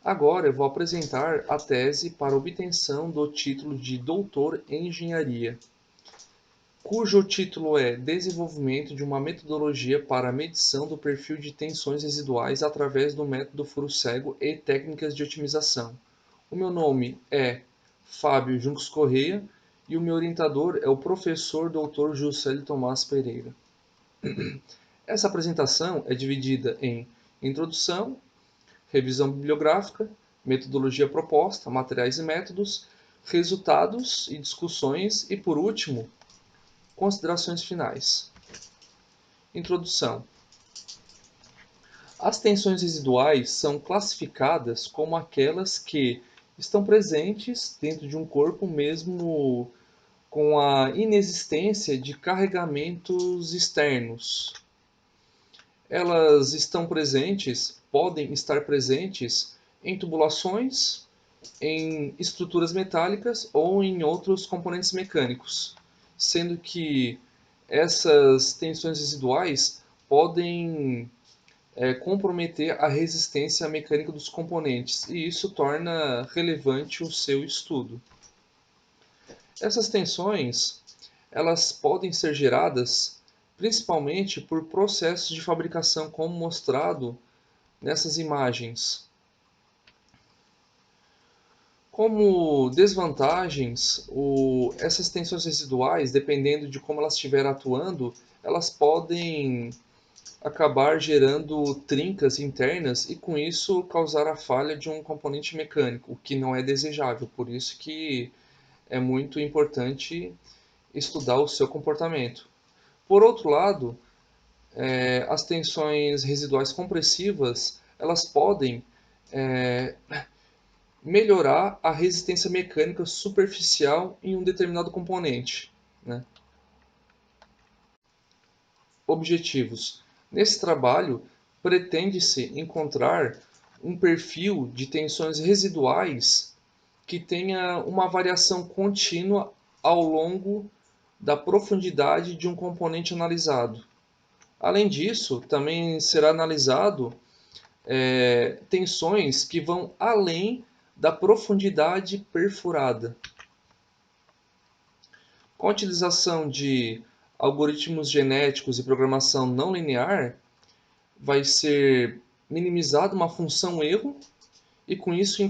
Agora eu vou apresentar a tese para obtenção do título de Doutor em Engenharia, cujo título é Desenvolvimento de uma metodologia para a medição do perfil de tensões residuais através do método furo-cego e técnicas de otimização. O meu nome é Fábio Juncos Correia e o meu orientador é o professor Dr. Juscelio Tomás Pereira. Essa apresentação é dividida em introdução, revisão bibliográfica, metodologia proposta, materiais e métodos, resultados e discussões e, por último, considerações finais. Introdução. As tensões residuais são classificadas como aquelas que estão presentes dentro de um corpo mesmo com a inexistência de carregamentos externos. Elas podem estar presentes em tubulações, em estruturas metálicas ou em outros componentes mecânicos, sendo que essas tensões residuais podem comprometer a resistência mecânica dos componentes, e isso torna relevante o seu estudo. Essas tensões, elas podem ser geradas principalmente por processos de fabricação, como mostrado nessas imagens. Como desvantagens, essas tensões residuais, dependendo de como elas estiverem atuando, elas podem acabar gerando trincas internas e com isso causar a falha de um componente mecânico, o que não é desejável. Por isso que é muito importante estudar o seu comportamento. Por outro lado, as tensões residuais compressivas, elas podem melhorar a resistência mecânica superficial em um determinado componente, né? Objetivos. Nesse trabalho, pretende-se encontrar um perfil de tensões residuais que tenha uma variação contínua ao longo da profundidade de um componente analisado. Além disso, também será analisado tensões que vão além da profundidade perfurada. Com a utilização de algoritmos genéticos e programação não linear, vai ser minimizada uma função erro e com isso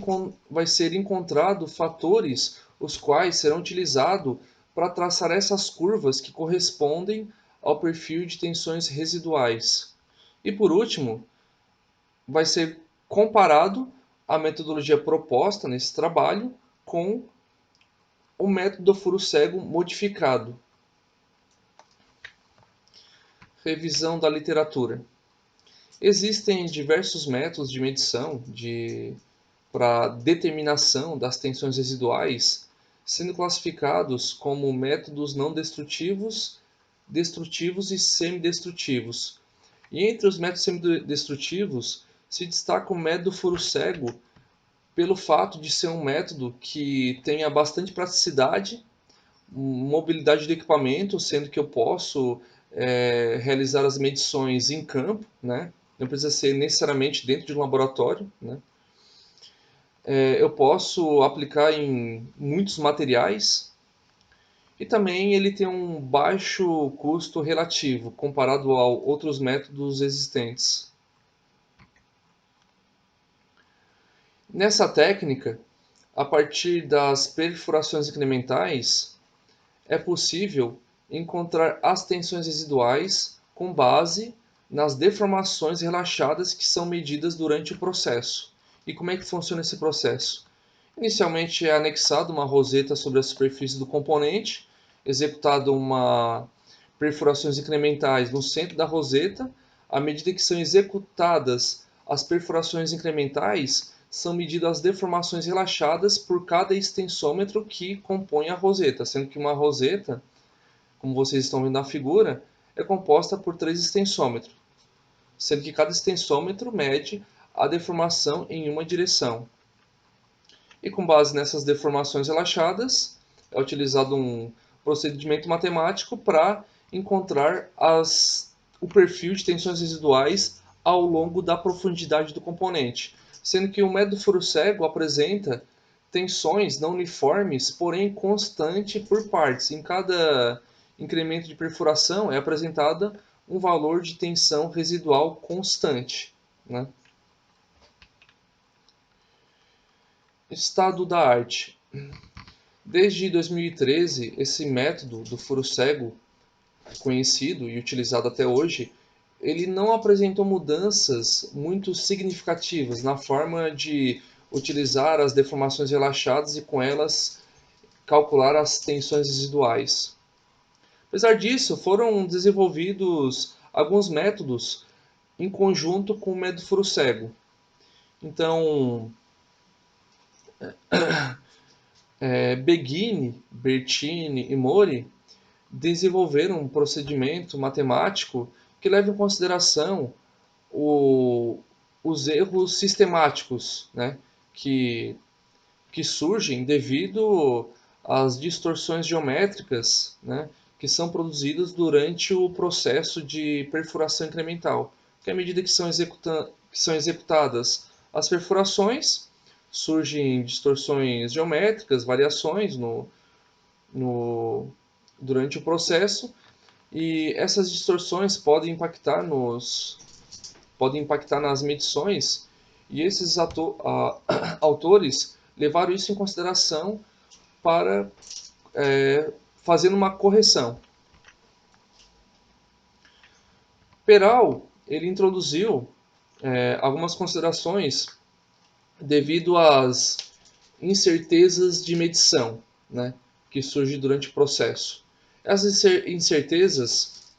vai ser encontrado fatores os quais serão utilizados para traçar essas curvas que correspondem ao perfil de tensões residuais. E por último, vai ser comparado a metodologia proposta nesse trabalho com o método furo-cego modificado. Revisão da literatura. Existem diversos métodos de medição para determinação das tensões residuais, sendo classificados como métodos não destrutivos, destrutivos e semidestrutivos. E entre os métodos semidestrutivos se destaca o método furo-cego pelo fato de ser um método que tenha bastante praticidade, mobilidade do equipamento, sendo que eu posso realizar as medições em campo, né? Não precisa ser necessariamente dentro de um laboratório, né? Eu posso aplicar em muitos materiais e também ele tem um baixo custo relativo comparado a outros métodos existentes. Nessa técnica, a partir das perfurações incrementais, é possível encontrar as tensões residuais com base nas deformações relaxadas que são medidas durante o processo. E como é que funciona esse processo? Inicialmente é anexado uma roseta sobre a superfície do componente, executado uma perfurações incrementais no centro da roseta. À medida que são executadas as perfurações incrementais, são medidas as deformações relaxadas por cada extensômetro que compõe a roseta, sendo que uma roseta, como vocês estão vendo na figura, é composta por 3 extensômetros, sendo que cada extensômetro mede a deformação em uma direção. E com base nessas deformações relaxadas, é utilizado um procedimento matemático para encontrar o perfil de tensões residuais ao longo da profundidade do componente, sendo que o método furo cego apresenta tensões não uniformes, porém constante por partes. Em cada incremento de perfuração é apresentada um valor de tensão residual constante, né? Estado da arte. Desde 2013, esse método do furo cego, conhecido e utilizado até hoje, ele não apresentou mudanças muito significativas na forma de utilizar as deformações relaxadas e com elas calcular as tensões residuais. Apesar disso, foram desenvolvidos alguns métodos em conjunto com o método furo cego. Então, Beghini, Bertini e Mori desenvolveram um procedimento matemático que leva em consideração os erros sistemáticos, né, que, que surgem devido às distorções geométricas, né, que são produzidas durante o processo de perfuração incremental. Que à medida que são executadas as perfurações, surgem distorções geométricas, variações no, durante o processo, e essas distorções podem impactar nas medições, e esses autores levaram isso em consideração para fazer uma correção. Peral ele introduziu algumas considerações devido às incertezas de medição, né, que surgem durante o processo. Essas incertezas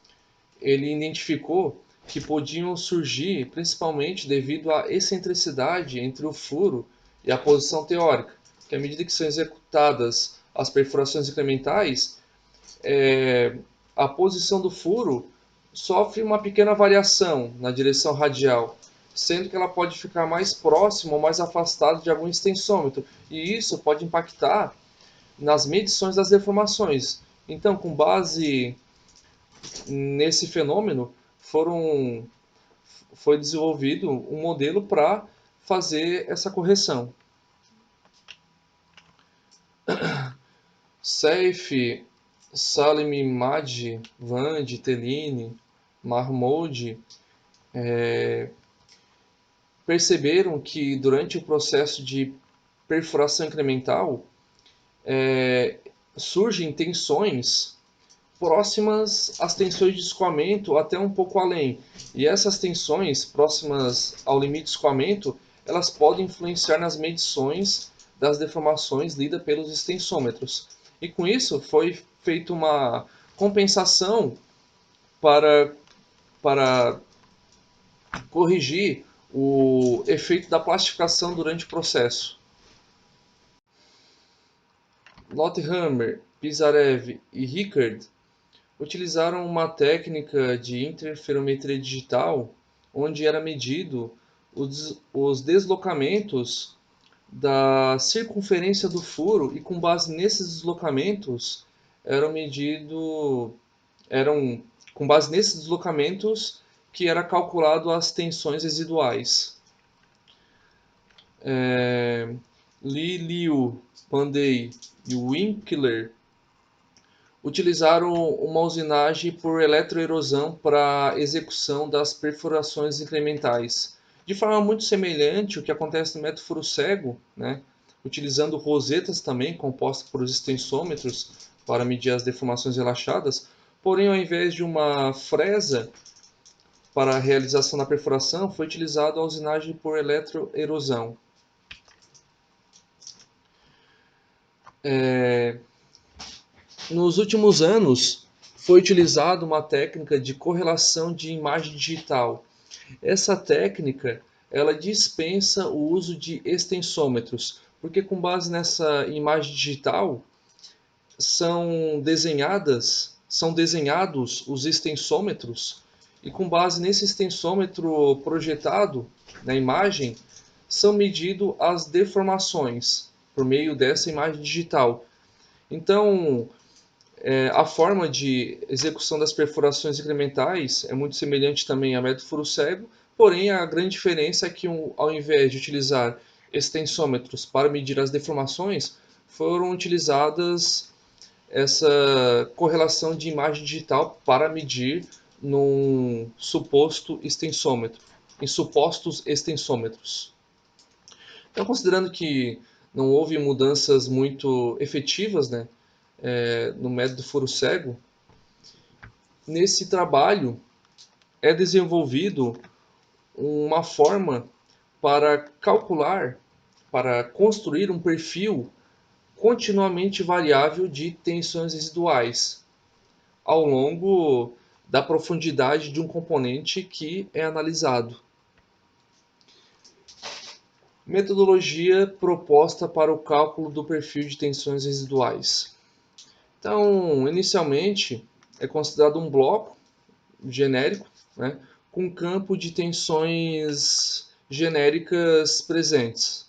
ele identificou que podiam surgir principalmente devido à excentricidade entre o furo e a posição teórica, que à medida que são executadas as perfurações incrementais, a posição do furo sofre uma pequena variação na direção radial, sendo que ela pode ficar mais próxima ou mais afastada de algum extensômetro, e isso pode impactar nas medições das deformações. Então, com base nesse fenômeno, foi desenvolvido um modelo para fazer essa correção. Seif, Salim Madji, Vande, Tellini, Mahmoud perceberam que durante o processo de perfuração incremental surgem tensões próximas às tensões de escoamento até um pouco além. E essas tensões próximas ao limite de escoamento, elas podem influenciar nas medições das deformações lidas pelos extensômetros. E com isso foi feita uma compensação para corrigir o efeito da plastificação durante o processo. Lothhammer, Pisarev e Rickard utilizaram uma técnica de interferometria digital, onde era medido os deslocamentos da circunferência do furo, e com base nesses deslocamentos eram com base nesses deslocamentos que era calculado as tensões residuais. Li Liu, Pandey e Winkler utilizaram uma usinagem por eletroerosão para a execução das perfurações incrementais, de forma muito semelhante ao que acontece no método furo cego, né? Utilizando rosetas também compostas por extensômetros para medir as deformações relaxadas, porém ao invés de uma fresa para a realização da perfuração, foi utilizada a usinagem por eletroerosão. Nos últimos anos, foi utilizada uma técnica de correlação de imagem digital. Essa técnica ela dispensa o uso de extensômetros, porque com base nessa imagem digital são desenhados os extensômetros, e com base nesse extensômetro projetado na imagem são medidas as deformações por meio dessa imagem digital. Então, a forma de execução das perfurações incrementais é muito semelhante também ao método furo cego, Porém, a grande diferença é que, ao invés de utilizar extensômetros para medir as deformações, foram utilizadas essa correlação de imagem digital para medir num suposto extensômetro, em supostos extensômetros. Então, considerando que não houve mudanças muito efetivas, né, no método furo cego, nesse trabalho é desenvolvido uma forma para calcular, para construir um perfil continuamente variável de tensões residuais ao longo da profundidade de um componente que é analisado. Metodologia proposta para o cálculo do perfil de tensões residuais. Então, inicialmente, é considerado um bloco genérico, né, com campo de tensões genéricas presentes.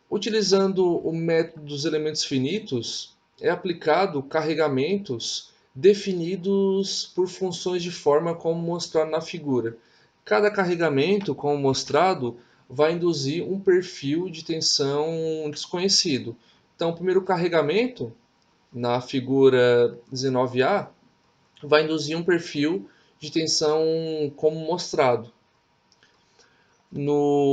Utilizando o método dos elementos finitos, é aplicado carregamentos definidos por funções de forma como mostrado na figura. Cada carregamento, como mostrado, vai induzir um perfil de tensão desconhecido. Então, o primeiro carregamento, na figura 19A, vai induzir um perfil de tensão como mostrado.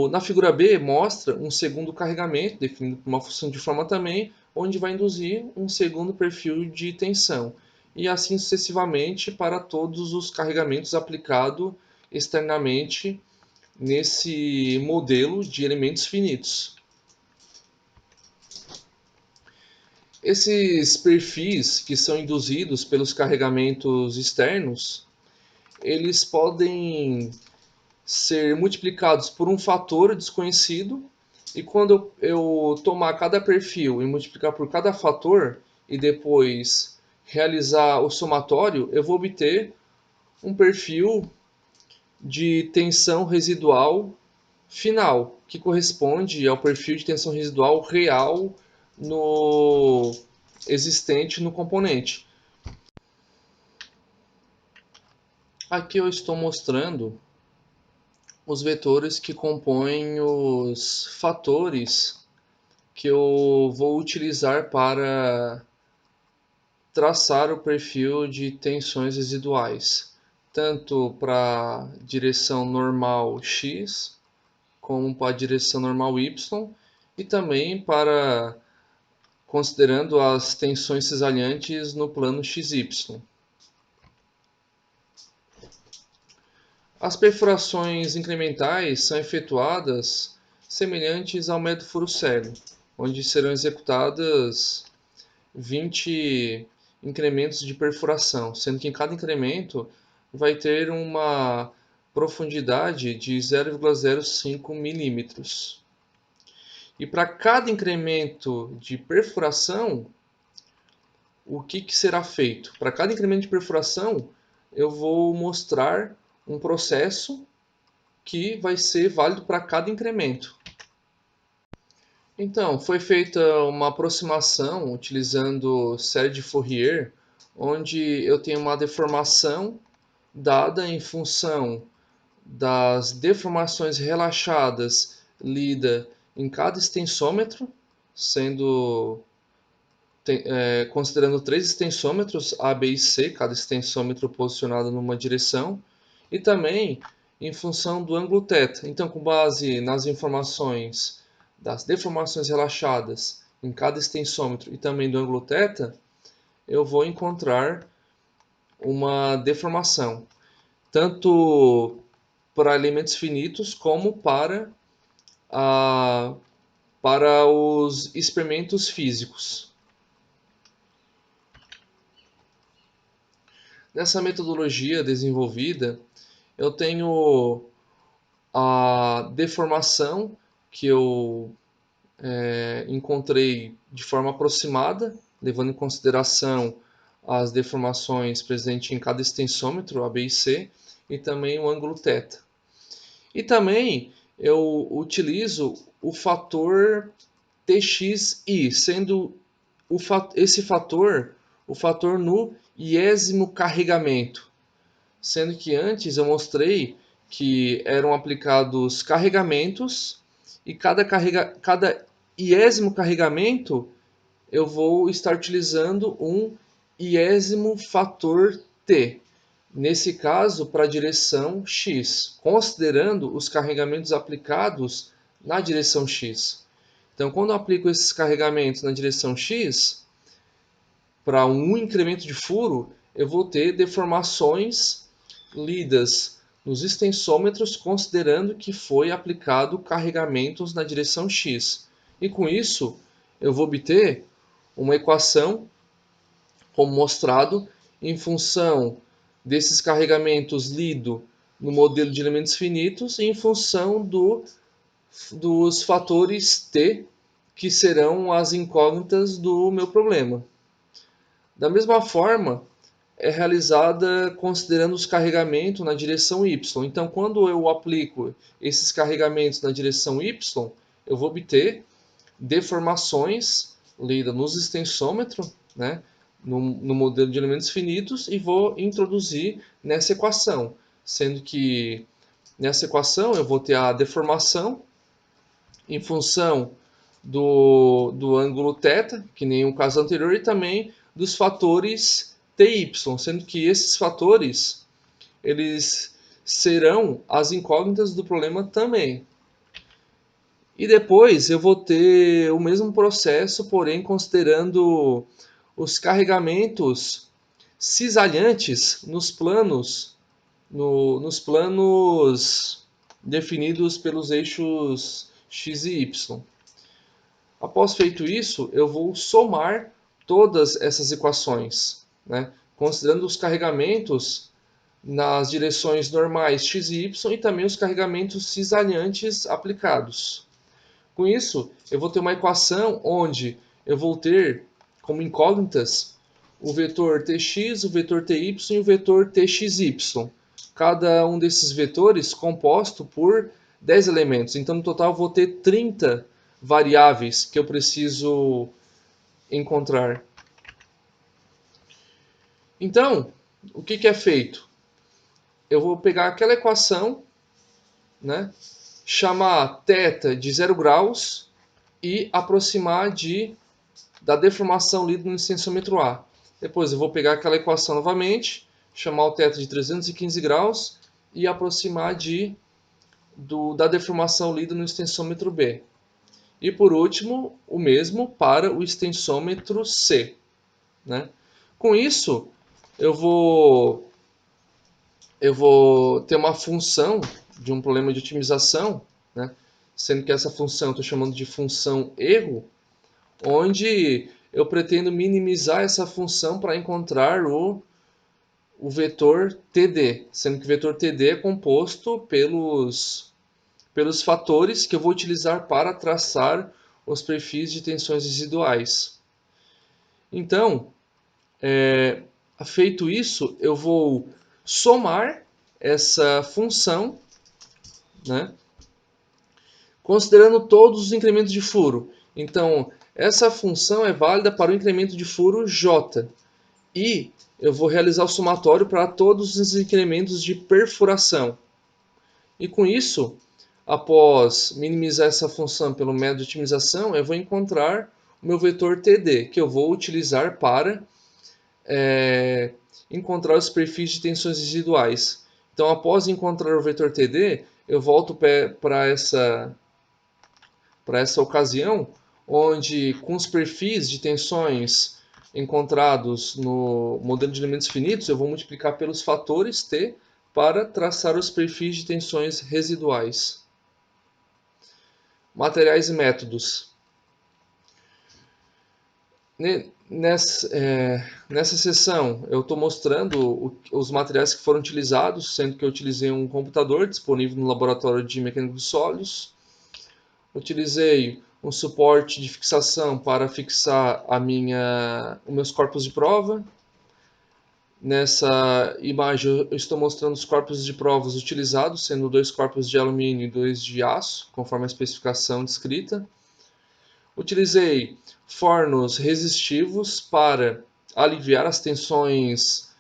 Na figura B, mostra um segundo carregamento, definido por uma função de forma também, onde vai induzir um segundo perfil de tensão. E assim sucessivamente para todos os carregamentos aplicados externamente nesse modelo de elementos finitos. Esses perfis que são induzidos pelos carregamentos externos, eles podem ser multiplicados por um fator desconhecido, e quando eu tomar cada perfil e multiplicar por cada fator e depois realizar o somatório, eu vou obter um perfil de tensão residual final, que corresponde ao perfil de tensão residual real no existente no componente. Aqui eu estou mostrando os vetores que compõem os fatores que eu vou utilizar para traçar o perfil de tensões residuais, tanto para a direção normal x, como para a direção normal y, e também para considerando as tensões cisalhantes no plano xy. As perfurações incrementais são efetuadas semelhantes ao método furo cego, onde serão executadas 20 incrementos de perfuração, sendo que em cada incremento vai ter uma profundidade de 0,05 milímetros. E para cada incremento de perfuração, o que será feito? Para cada incremento de perfuração, eu vou mostrar um processo que vai ser válido para cada incremento. Então, foi feita uma aproximação utilizando série de Fourier, onde eu tenho uma deformação dada em função das deformações relaxadas lida em cada extensômetro, sendo considerando 3 extensômetros, A, B e C, cada extensômetro posicionado numa direção, e também em função do ângulo θ. Então, com base nas informações das deformações relaxadas em cada extensômetro e também do ângulo θ, eu vou encontrar uma deformação, tanto para elementos finitos como para os experimentos físicos. Nessa metodologia desenvolvida, eu tenho a deformação que eu encontrei de forma aproximada, levando em consideração as deformações presentes em cada extensômetro, A, B e C, e também o ângulo θ. E também eu utilizo o fator TXI, sendo esse fator o fator no iésimo carregamento. sendo que antes eu mostrei que eram aplicados carregamentos e cada iésimo carregamento eu vou estar utilizando um iésimo fator t. Nesse caso, para a direção x, considerando os carregamentos aplicados na direção x. Então, quando eu aplico esses carregamentos na direção x, para um incremento de furo, eu vou ter deformações lidas nos extensômetros, considerando que foi aplicado carregamentos na direção x. E com isso, eu vou obter uma equação, como mostrado, em função desses carregamentos lido no modelo de elementos finitos e em função dos fatores t, que serão as incógnitas do meu problema. Da mesma forma, é realizada considerando os carregamentos na direção y. Então, quando eu aplico esses carregamentos na direção y, eu vou obter deformações lidas nos extensômetros, né, no modelo de elementos finitos, e vou introduzir nessa equação, sendo que nessa equação eu vou ter a deformação em função do ângulo θ, que nem o caso anterior, e também dos fatores ty, sendo que esses fatores eles serão as incógnitas do problema também. E depois eu vou ter o mesmo processo, porém considerando os carregamentos cisalhantes nos planos definidos pelos eixos x e y. Após feito isso, eu vou somar todas essas equações, né, considerando os carregamentos nas direções normais x e y e também os carregamentos cisalhantes aplicados. Com isso, eu vou ter uma equação onde eu vou ter como incógnitas o vetor tx, o vetor ty e o vetor txy. Cada um desses vetores composto por 10 elementos. Então, no total, eu vou ter 30 variáveis que eu preciso encontrar. Então, o que é feito? Eu vou pegar aquela equação, né, chamar θ de 0 graus e aproximar da deformação lida no extensômetro A. Depois eu vou pegar aquela equação novamente, chamar o θ de 315 graus e aproximar da deformação lida no extensômetro B. E por último, o mesmo para o extensômetro C, né? Com isso, eu vou ter uma função de um problema de otimização, né? Sendo que essa função eu estou chamando de função erro, onde eu pretendo minimizar essa função para encontrar o vetor TD, sendo que o vetor TD é composto pelos fatores que eu vou utilizar para traçar os perfis de tensões residuais. Então, feito isso, eu vou somar essa função, né, considerando todos os incrementos de furo. Então, essa função é válida para o incremento de furo J. E eu vou realizar o somatório para todos os incrementos de perfuração. E com isso, após minimizar essa função pelo método de otimização, eu vou encontrar o meu vetor TD, que eu vou utilizar para encontrar os perfis de tensões residuais. Então, após encontrar o vetor TD, eu volto para essa ocasião, onde com os perfis de tensões encontrados no modelo de elementos finitos, eu vou multiplicar pelos fatores T para traçar os perfis de tensões residuais. Materiais e métodos. Nessa sessão, eu estou mostrando os materiais que foram utilizados, sendo que eu utilizei um computador disponível no laboratório de mecânica dos sólidos. Utilizei um suporte de fixação para fixar os meus corpos de prova. Nessa imagem eu estou mostrando os corpos de provas utilizados, sendo 2 corpos de alumínio e 2 de aço, conforme a especificação descrita. Utilizei fornos resistivos para aliviar as tensões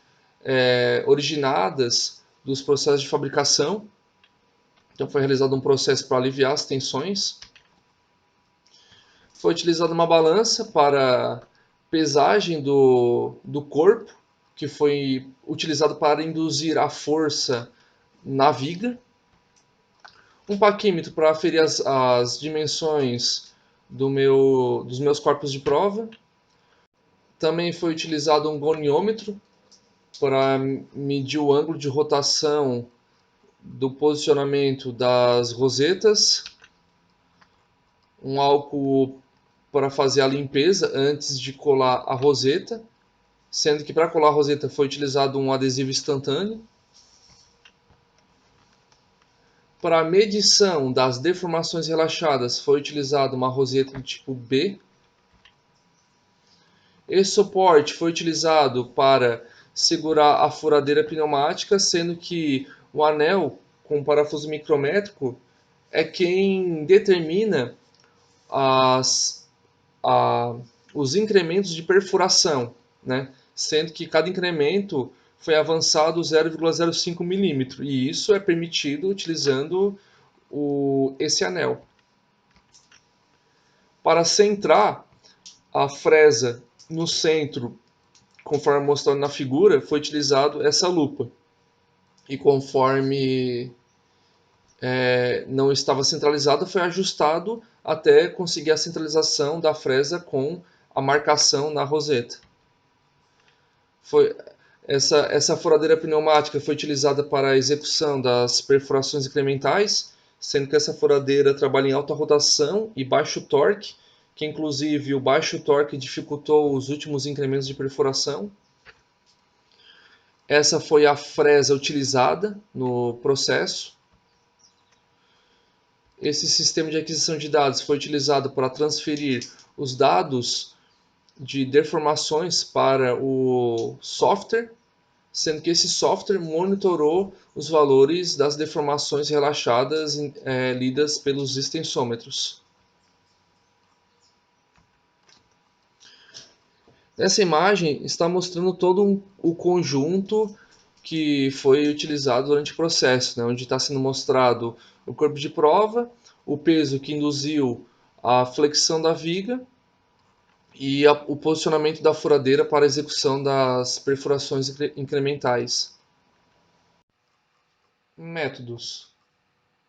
originadas dos processos de fabricação. Então foi realizado um processo para aliviar as tensões. Foi utilizada uma balança para pesagem do corpo, que foi utilizado para induzir a força na viga. Um paquímetro para aferir as dimensões dos meus corpos de prova. Também foi utilizado um goniômetro para medir o ângulo de rotação do posicionamento das rosetas. Um álcool para fazer a limpeza antes de colar a roseta, sendo que para colar a roseta foi utilizado um adesivo instantâneo. Para a medição das deformações relaxadas foi utilizado uma roseta do tipo B. Esse suporte foi utilizado para segurar a furadeira pneumática, sendo que o anel com parafuso micrométrico é quem determina as, a, os incrementos de perfuração, né? Sendo que cada incremento foi avançado 0,05 milímetro, e isso é permitido utilizando esse anel. Para centrar a fresa no centro, conforme mostrado na figura, foi utilizado essa lupa. E conforme não estava centralizado, foi ajustado até conseguir a centralização da fresa com a marcação na roseta. Essa furadeira pneumática foi utilizada para a execução das perfurações incrementais, sendo que essa furadeira trabalha em alta rotação e baixo torque, que inclusive o baixo torque dificultou os últimos incrementos de perfuração. Essa foi a fresa utilizada no processo. Esse sistema de aquisição de dados foi utilizado para transferir os dados de deformações para o software, sendo que esse software monitorou os valores das deformações relaxadas lidas pelos extensômetros. Essa imagem está mostrando todo o conjunto que foi utilizado durante o processo, né, onde está sendo mostrado o corpo de prova, o peso que induziu a flexão da viga e o posicionamento da furadeira para a execução das perfurações incrementais. Métodos.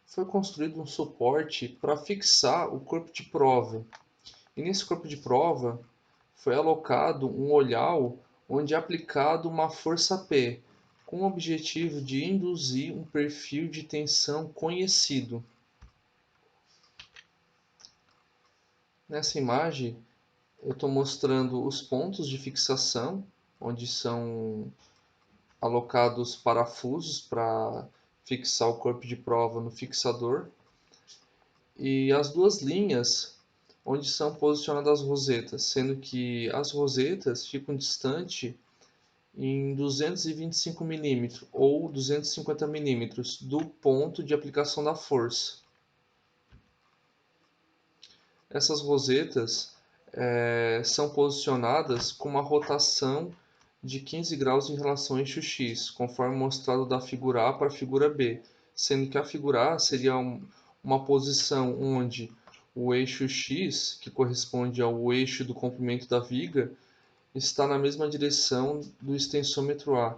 Foi construído um suporte para fixar o corpo de prova. E nesse corpo de prova foi alocado um olhar onde é aplicado uma força P, com o objetivo de induzir um perfil de tensão conhecido. Nessa imagem, eu estou mostrando os pontos de fixação, onde são alocados parafusos para fixar o corpo de prova no fixador, e as duas linhas onde são posicionadas as rosetas, sendo que as rosetas ficam distantes em 225 mm ou 250 mm do ponto de aplicação da força. Essas rosetas são posicionadas com uma rotação de 15 graus em relação ao eixo X, conforme mostrado da figura A para a figura B, sendo que a figura A seria uma posição onde o eixo X, que corresponde ao eixo do comprimento da viga, está na mesma direção do extensômetro A.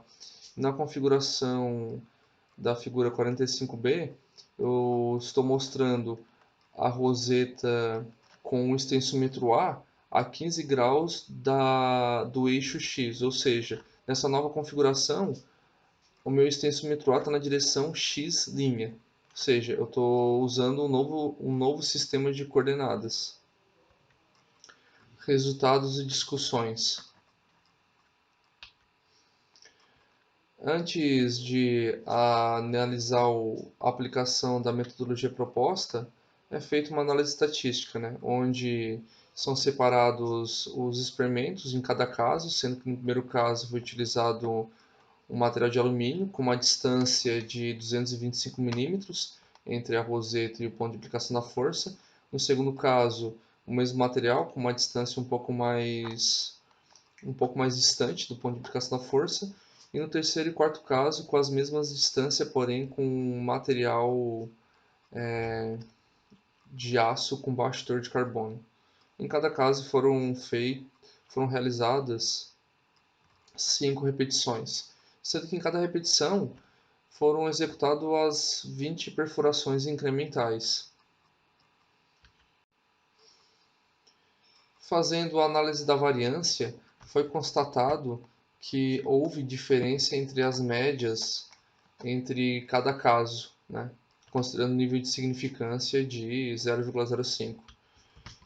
Na configuração da figura 45B, eu estou mostrando a roseta com o extensômetro a 15 graus do eixo X, ou seja, nessa nova configuração, o meu extensômetro A está na direção X', ou seja, eu estou usando um novo sistema de coordenadas. Resultados e discussões. Antes de analisar a aplicação da metodologia proposta, é feita uma análise estatística, né, onde são separados os experimentos em cada caso, sendo que no primeiro caso foi utilizado um material de alumínio com uma distância de 225 milímetros entre a roseta e o ponto de aplicação da força. No segundo caso, o mesmo material com uma distância um pouco mais distante do ponto de aplicação da força. E no terceiro e quarto caso, com as mesmas distâncias, porém com material de aço com baixo teor de carbono. Em cada caso foram realizadas 5 repetições, sendo que em cada repetição foram executadas as 20 perfurações incrementais. Fazendo a análise da variância, foi constatado que houve diferença entre as médias entre cada caso, né? Considerando o nível de significância de 0,05.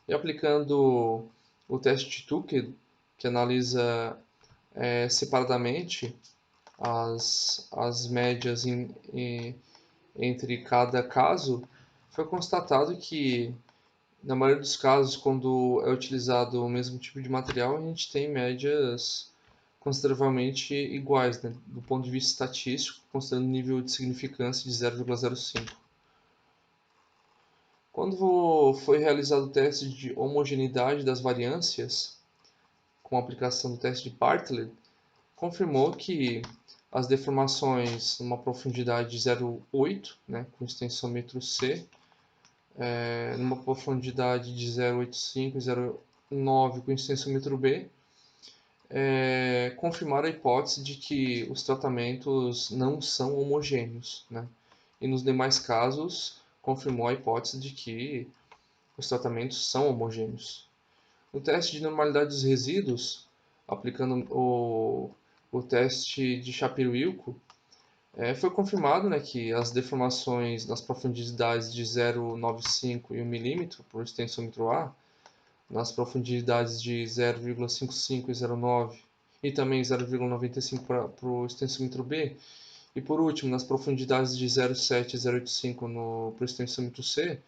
E aplicando o teste de Tukey, que analisa separadamente as médias entre cada caso, foi constatado que, na maioria dos casos, quando é utilizado o mesmo tipo de material, a gente tem médias consideravelmente iguais, né, do ponto de vista estatístico, considerando o nível de significância de 0,05. Quando foi realizado o teste de homogeneidade das variâncias, com a aplicação do teste de Bartlett, confirmou que as deformações numa profundidade de 0,8, né, com extensômetro C, numa profundidade de 0,85 e 0,9 com extensômetro B, confirmaram a hipótese de que os tratamentos não são homogêneos, né? E nos demais casos, confirmou a hipótese de que os tratamentos são homogêneos. No teste de normalidade dos resíduos, aplicando o teste de Shapiro-Wilco, foi confirmado, né, que as deformações nas profundidades de 0,95 e 1 milímetro por extensômetro A, nas profundidades de 0,55 e 0,9 e também 0,95 para o extensômetro B, e por último, nas profundidades de 0,7 e 0,85 para o extensômetro C,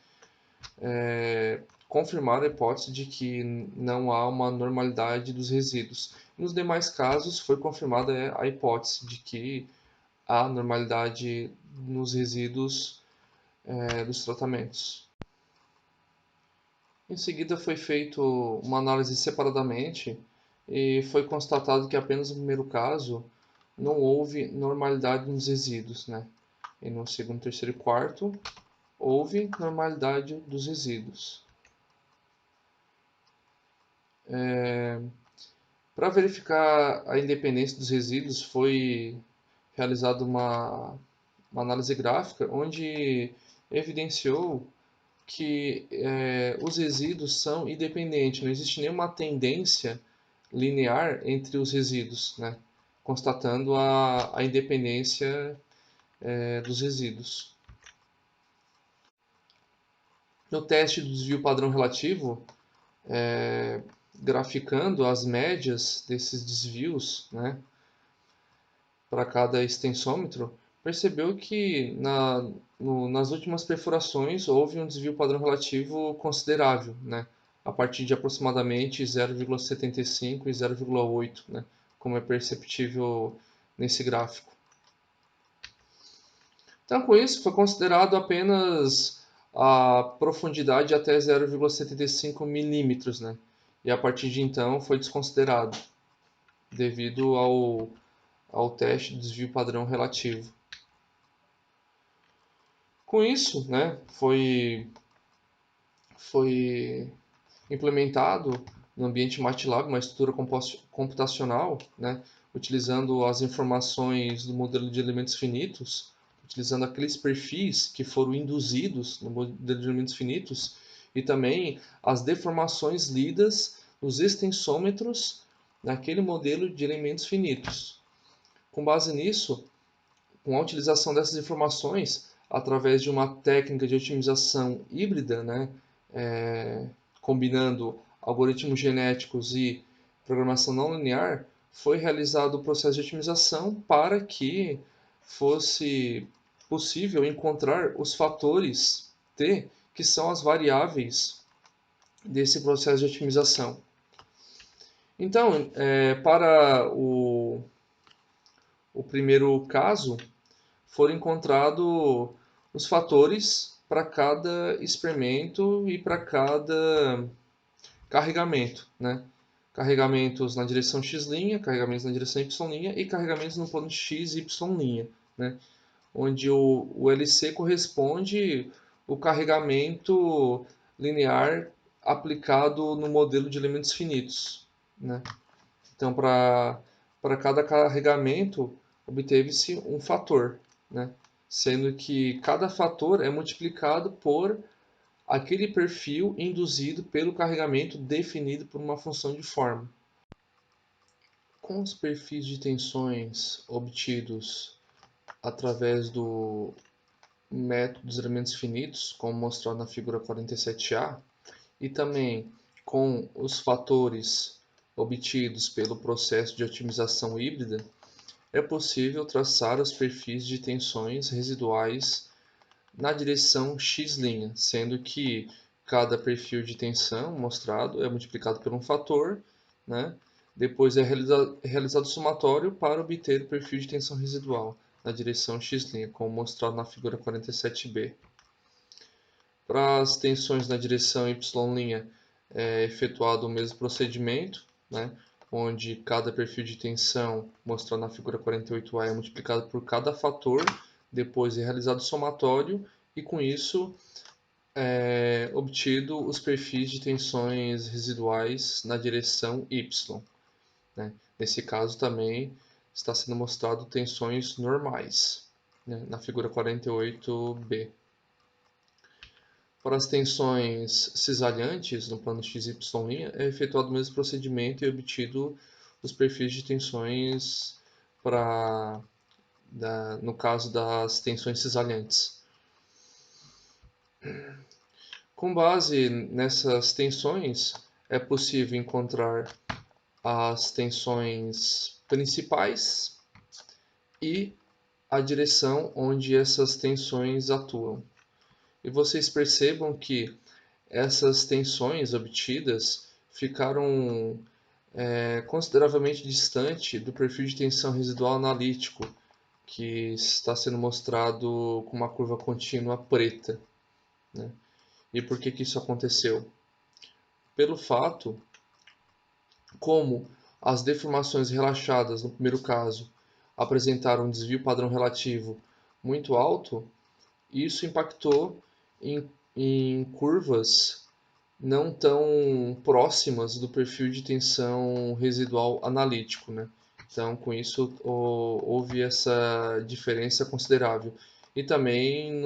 confirmaram a hipótese de que não há uma normalidade dos resíduos. Nos demais casos, foi confirmada a hipótese de que há normalidade nos resíduos dos tratamentos. Em seguida, foi feita uma análise separadamente e foi constatado que apenas no primeiro caso não houve normalidade nos resíduos, né? E no segundo, terceiro e quarto houve normalidade dos resíduos. Para verificar a independência dos resíduos, foi realizada uma análise gráfica onde evidenciou que os resíduos são independentes, não existe nenhuma tendência linear entre os resíduos, né? Constatando a independência dos resíduos. No teste do desvio padrão relativo, graficando as médias desses desvios, né, para cada extensômetro, percebeu que nas últimas perfurações houve um desvio padrão relativo considerável, né, a partir de aproximadamente 0,75 e 0,8, né, como é perceptível nesse gráfico. Então, com isso, foi considerado apenas a profundidade até 0,75 milímetros, né, e a partir de então foi desconsiderado, devido ao teste de desvio padrão relativo. Com isso, né, foi implementado no ambiente MATLAB uma estrutura computacional, né, utilizando as informações do modelo de elementos finitos, utilizando aqueles perfis que foram induzidos no modelo de elementos finitos e também as deformações lidas nos extensômetros naquele modelo de elementos finitos. Com base nisso, com a utilização dessas informações, através de uma técnica de otimização híbrida, né, combinando algoritmos genéticos e programação não linear, foi realizado o processo de otimização para que fosse possível encontrar os fatores T, que são as variáveis desse processo de otimização. Então, para o primeiro caso, foram encontrados os fatores para cada experimento e para cada carregamento, né? carregamentos na direção x', carregamentos na direção y' e carregamentos no plano x, y', né? Onde o LC corresponde o carregamento linear aplicado no modelo de elementos finitos, né? Então, para cada carregamento, obteve-se um fator, né? Sendo que cada fator é multiplicado por aquele perfil induzido pelo carregamento definido por uma função de forma. Com os perfis de tensões obtidos através do método dos elementos finitos, como mostrado na figura 47A, e também com os fatores obtidos pelo processo de otimização híbrida, é possível traçar os perfis de tensões residuais na direção x', sendo que cada perfil de tensão mostrado é multiplicado por um fator, né? Depois é realizado o somatório para obter o perfil de tensão residual na direção x', como mostrado na figura 47b. Para as tensões na direção y' é efetuado o mesmo procedimento, né? Onde cada perfil de tensão mostrado na figura 48A é multiplicado por cada fator, depois é realizado o somatório e com isso é obtido os perfis de tensões residuais na direção y, né? Nesse caso também está sendo mostrado tensões normais, né? Na figura 48b. Para as tensões cisalhantes no plano x, y' é efetuado o mesmo procedimento e obtido os perfis de tensões no caso das tensões cisalhantes. Com base nessas tensões, é possível encontrar as tensões principais e a direção onde essas tensões atuam. E vocês percebam que essas tensões obtidas ficaram consideravelmente distante do perfil de tensão residual analítico, que está sendo mostrado com uma curva contínua preta, né? E por que isso aconteceu? Pelo fato como as deformações relaxadas, no primeiro caso, apresentaram um desvio padrão relativo muito alto, isso impactou em curvas não tão próximas do perfil de tensão residual analítico, né? Então, com isso, houve essa diferença considerável. E também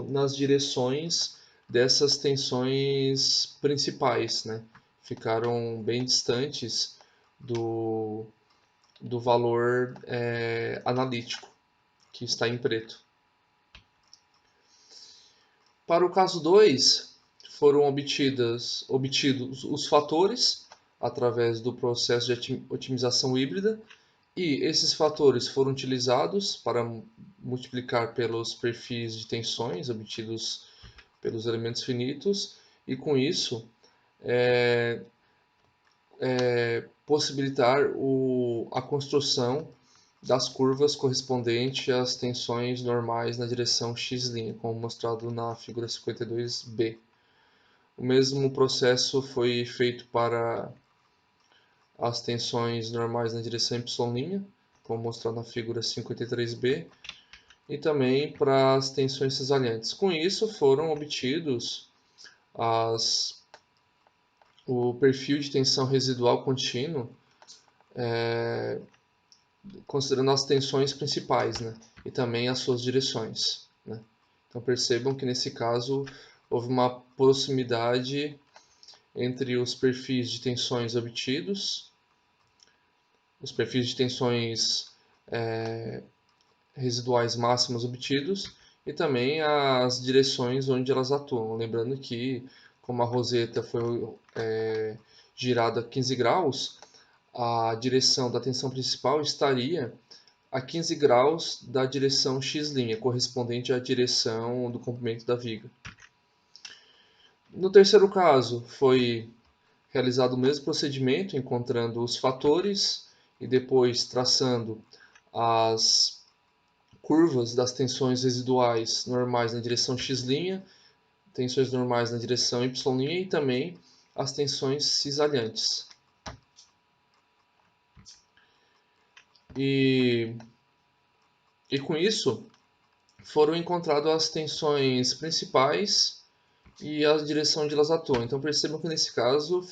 nas direções dessas tensões principais, né? Ficaram bem distantes do valor analítico, que está em preto. Para o caso 2, foram obtidos os fatores através do processo de otimização híbrida, e esses fatores foram utilizados para multiplicar pelos perfis de tensões obtidos pelos elementos finitos, e com isso possibilitar a construção das curvas correspondentes às tensões normais na direção x', como mostrado na figura 52b. O mesmo processo foi feito para as tensões normais na direção y', como mostrado na figura 53b, e também para as tensões cisalhantes. Com isso foram obtidos o perfil de tensão residual contínuo, considerando as tensões principais, né? E também as suas direções, né? Então percebam que nesse caso houve uma proximidade entre os perfis de tensões obtidos, os perfis de tensões residuais máximas obtidos e também as direções onde elas atuam. Lembrando que, como a roseta foi girada a 15 graus, a direção da tensão principal estaria a 15 graus da direção x', correspondente à direção do comprimento da viga. No terceiro caso, foi realizado o mesmo procedimento, encontrando os fatores e depois traçando as curvas das tensões residuais normais na direção x', tensões normais na direção y' e também as tensões cisalhantes. E, e com isso foram encontradas as tensões principais e a direção onde elas atuam. Então percebam que nesse caso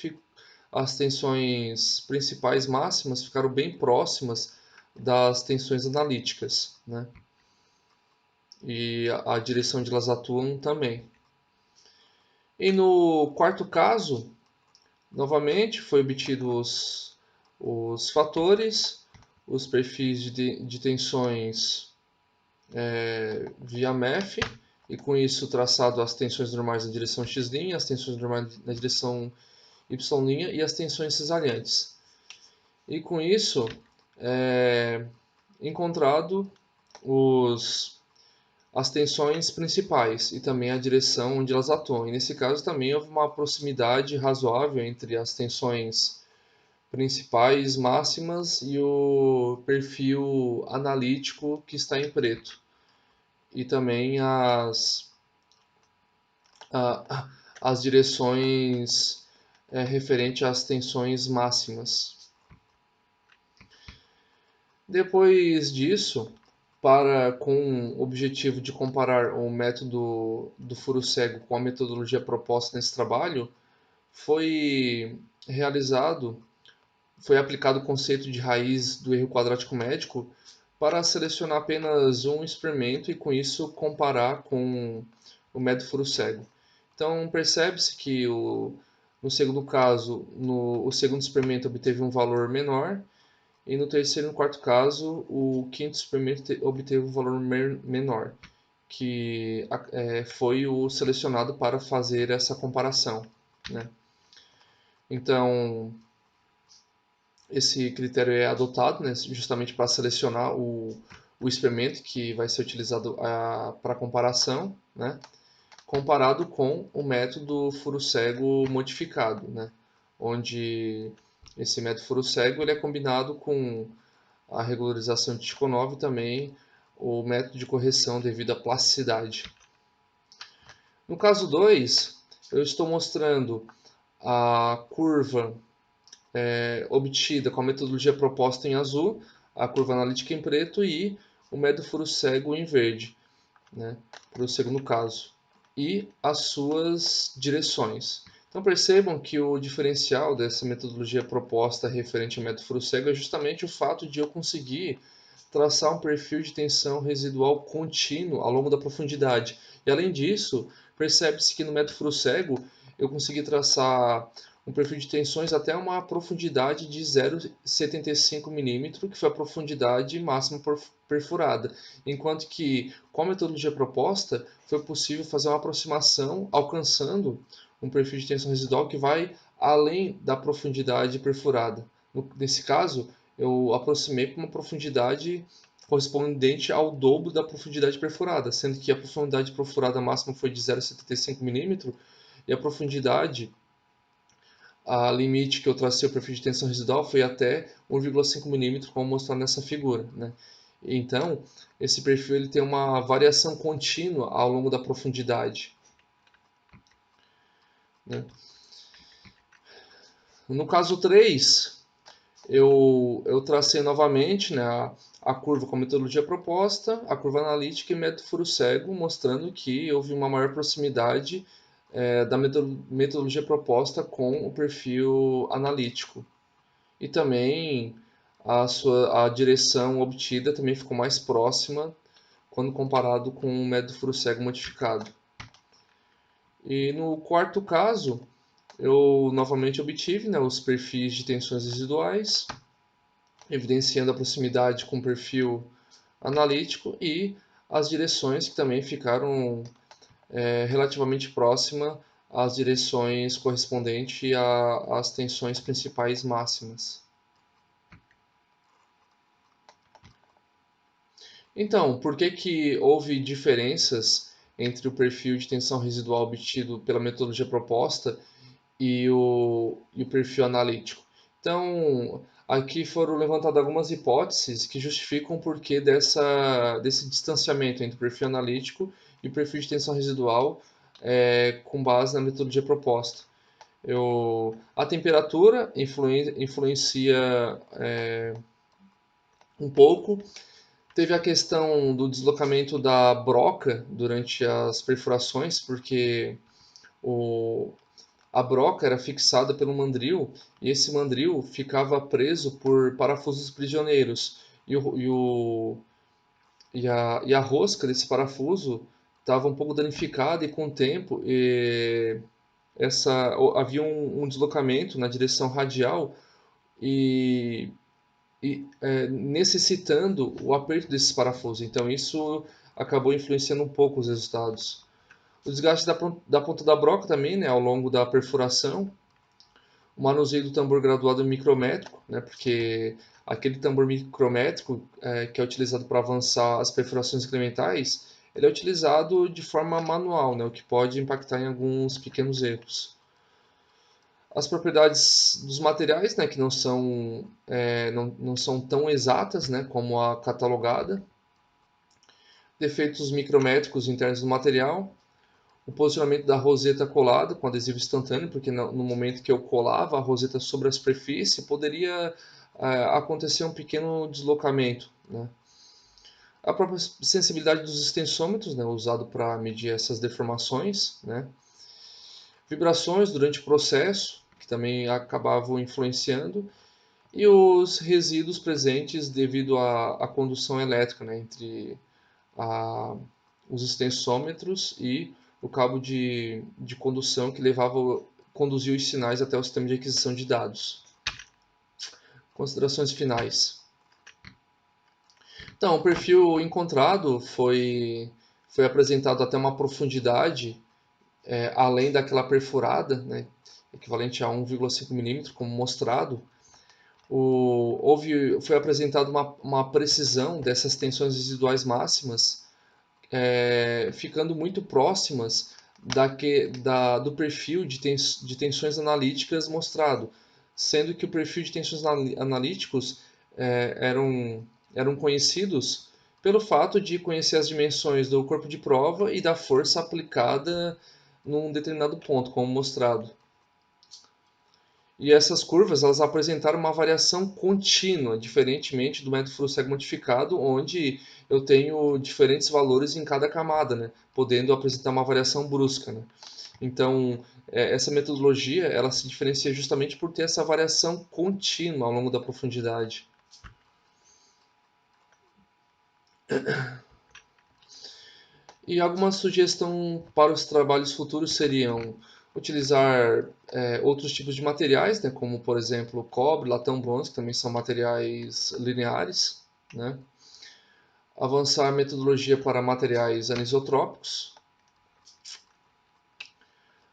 as tensões principais máximas ficaram bem próximas das tensões analíticas, né? E a direção onde elas atuam também. E no quarto caso, novamente, foi obtido os fatores, os perfis de tensões via MEF, e com isso traçado as tensões normais na direção x', as tensões normais na direção y' e as tensões cesariantes. E com isso, encontrado as tensões principais e também a direção onde elas atuam. E nesse caso também houve uma proximidade razoável entre as tensões principais máximas e o perfil analítico que está em preto. E também as direções referente às tensões máximas. Depois disso, com o objetivo de comparar o método do furo cego com a metodologia proposta nesse trabalho, foi realizado, foi aplicado o conceito de raiz do erro quadrático médico para selecionar apenas um experimento e com isso comparar com o método furo cego. Então percebe-se que no segundo caso, o segundo experimento obteve um valor menor e no terceiro e no quarto caso, o quinto experimento obteve um valor menor, que foi o selecionado para fazer essa comparação, né? Então, esse critério é adotado, né, justamente para selecionar o experimento que vai ser utilizado para comparação, né, comparado com o método furo cego modificado, né, onde esse método furo cego ele é combinado com a regularização de Tikhonov e também o método de correção devido à plasticidade. No caso 2, eu estou mostrando a curva obtida com a metodologia proposta em azul, a curva analítica em preto e o método furo cego em verde, né, para o segundo caso, e as suas direções. Então percebam que o diferencial dessa metodologia proposta referente ao método furo cego é justamente o fato de eu conseguir traçar um perfil de tensão residual contínuo ao longo da profundidade. E além disso, percebe-se que no método furo cego eu consegui traçar um perfil de tensões até uma profundidade de 0,75 milímetro, que foi a profundidade máxima perfurada, enquanto que com a metodologia proposta foi possível fazer uma aproximação alcançando um perfil de tensão residual que vai além da profundidade perfurada. Nesse caso, eu aproximei para uma profundidade correspondente ao dobro da profundidade perfurada, sendo que a profundidade perfurada máxima foi de 0,75 milímetro e a profundidade, a limite que eu tracei o perfil de tensão residual foi até 1,5 milímetro, como mostrado nessa figura, né? Então, esse perfil ele tem uma variação contínua ao longo da profundidade, né? No caso 3, eu tracei novamente, né, a curva com a metodologia proposta, a curva analítica e método furo cego, mostrando que houve uma maior proximidade da metodologia proposta com o perfil analítico. E também a direção obtida também ficou mais próxima quando comparado com o método furo cego modificado. E no quarto caso, eu novamente obtive, né, os perfis de tensões residuais, evidenciando a proximidade com o perfil analítico e as direções que também ficaram relativamente próximas às direções correspondentes às tensões principais máximas. Então, por que que houve diferenças entre o perfil de tensão residual obtido pela metodologia proposta e o perfil analítico? Então, aqui foram levantadas algumas hipóteses que justificam o porquê desse distanciamento entre o perfil analítico e o perfil de tensão residual com base na metodologia proposta. A temperatura influencia um pouco. Teve a questão do deslocamento da broca durante as perfurações, porque o, a broca era fixada pelo mandril e esse mandril ficava preso por parafusos prisioneiros. E a rosca desse parafuso estava um pouco danificada e com o tempo havia um deslocamento na direção radial e, necessitando o aperto desses parafusos. Então isso acabou influenciando um pouco os resultados. O desgaste da ponta da broca também, né, ao longo da perfuração. O manuseio do tambor graduado micrométrico, né, porque aquele tambor micrométrico que é utilizado para avançar as perfurações incrementais, ele é utilizado de forma manual, né, o que pode impactar em alguns pequenos erros. As propriedades dos materiais, né, que não são tão exatas, né, como a catalogada. Defeitos micrométricos internos do material. O posicionamento da roseta colada com adesivo instantâneo, porque no momento que eu colava a roseta sobre a superfície, poderia acontecer um pequeno deslocamento, né? A própria sensibilidade dos extensômetros, né, usado para medir essas deformações, né? Vibrações durante o processo, que também acabavam influenciando, e os resíduos presentes devido à condução elétrica, né, entre a, os extensômetros e o cabo de condução que conduzia os sinais até o sistema de aquisição de dados. Considerações finais. Então, o perfil encontrado foi apresentado até uma profundidade além daquela perfurada, né, equivalente a 1,5 milímetro, como mostrado. Foi apresentada uma precisão dessas tensões residuais máximas, ficando muito próximas do perfil de tensões analíticas mostrado, sendo que o perfil de tensões analíticos eram conhecidos pelo fato de conhecer as dimensões do corpo de prova e da força aplicada num determinado ponto, como mostrado. E essas curvas elas apresentaram uma variação contínua, diferentemente do método Fluseg modificado, onde eu tenho diferentes valores em cada camada, né, podendo apresentar uma variação brusca, né. Então, essa metodologia ela se diferencia justamente por ter essa variação contínua ao longo da profundidade. E alguma sugestão para os trabalhos futuros seriam utilizar outros tipos de materiais, né, como por exemplo cobre, latão, bronze, que também são materiais lineares, né? Avançar a metodologia para materiais anisotrópicos,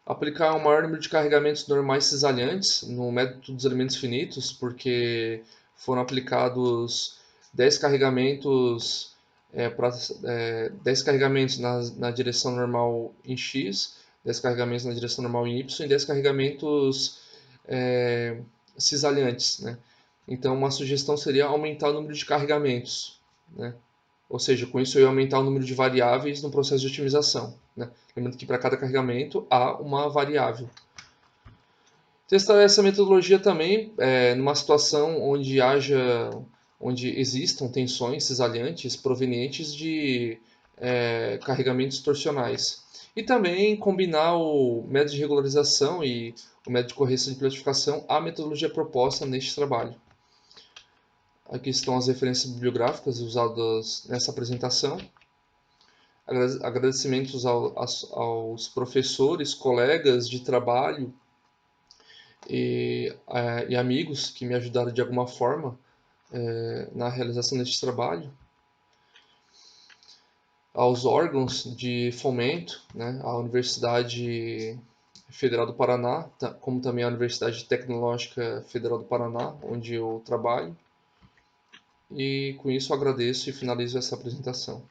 aplicar um maior número de carregamentos normais cisalhantes no método dos elementos finitos, porque foram aplicados 10 carregamentos 10 carregamentos na direção normal em X, 10 carregamentos na direção normal em Y e 10 carregamentos cisalhantes, né? Então, uma sugestão seria aumentar o número de carregamentos, né? Ou seja, com isso eu ia aumentar o número de variáveis no processo de otimização, né? Lembrando que para cada carregamento há uma variável. Testar essa metodologia também numa situação onde existam tensões cisalhantes provenientes de carregamentos torsionais. E também combinar o método de regularização e o método de correção de plastificação à metodologia proposta neste trabalho. Aqui estão as referências bibliográficas usadas nessa apresentação. Agradecimentos aos professores, colegas de trabalho e amigos que me ajudaram de alguma forma na realização deste trabalho. Aos órgãos de fomento, né, à Universidade Federal do Paraná, como também à Universidade Tecnológica Federal do Paraná, onde eu trabalho. E com isso eu agradeço e finalizo essa apresentação.